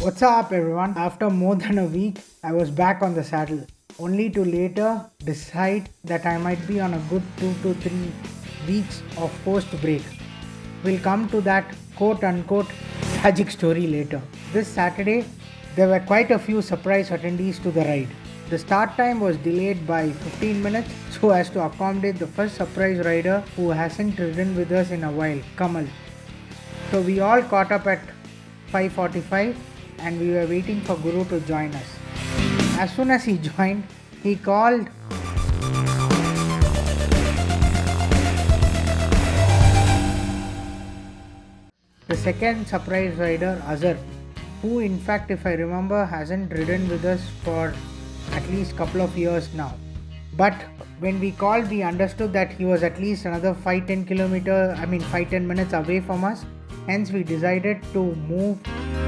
What's up, everyone? After more than a week, I was back on the saddle, only to later decide that I might be on a good 2 to 3 weeks of post break. We'll come to that quote unquote tragic story later. This Saturday, there were quite a few surprise attendees to the ride. The start time was delayed by 15 minutes so as to accommodate the first surprise rider who hasn't ridden with us in a while, Kamal. So we all caught up at 5:45 and we were waiting for Guru to join us. As soon as he joined, he called the second surprise rider, Azhar, who in fact, if I remember, hasn't ridden with us for at least couple of years now. But when we called, we understood that he was at least another 5 minutes away from us. Hence, we decided to move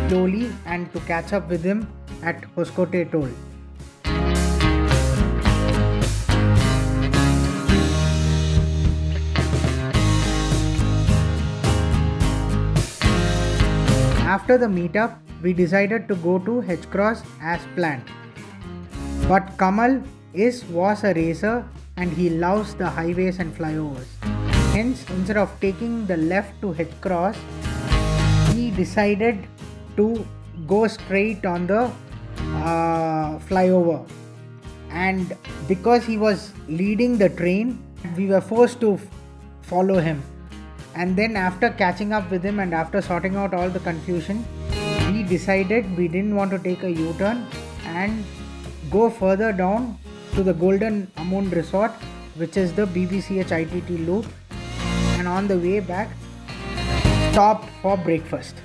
slowly and to catch up with him at Hoskote Toll. After the meetup, we decided to go to H Cross as planned. But Kamal was a racer and he loves the highways and flyovers. Hence, instead of taking the left to H Cross, he decided to go straight on the flyover. And because he was leading the train, we were forced to follow him. And then, after catching up with him and after sorting out all the confusion, we decided we didn't want to take a U-turn and go further down to the Golden Amund Resort, which is the BBCH ITT loop, and on the way back stopped for breakfast.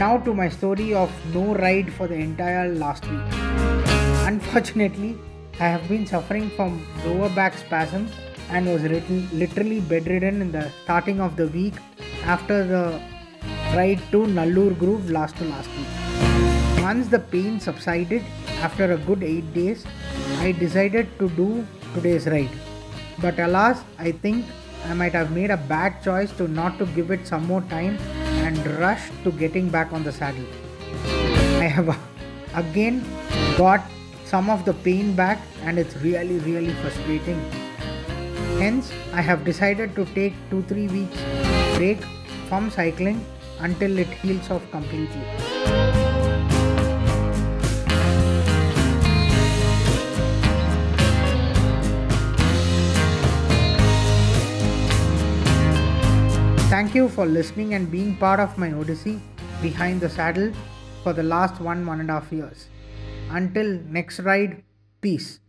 Now to my story of no ride for the entire last week. Unfortunately, I have been suffering from lower back spasms and was literally bedridden in the starting of the week after the ride to Nallur Groove last week. Once the pain subsided after a good 8 days, I decided to do today's ride. But alas, I think I might have made a bad choice to not to give it some more time and rush to getting back on the saddle. I have again got some of the pain back and it's really frustrating. Hence, I have decided to take 2-3 weeks break from cycling until it heals off completely. Thank you for listening and being part of my odyssey behind the saddle. for the last 1.5 years. Until next ride, peace.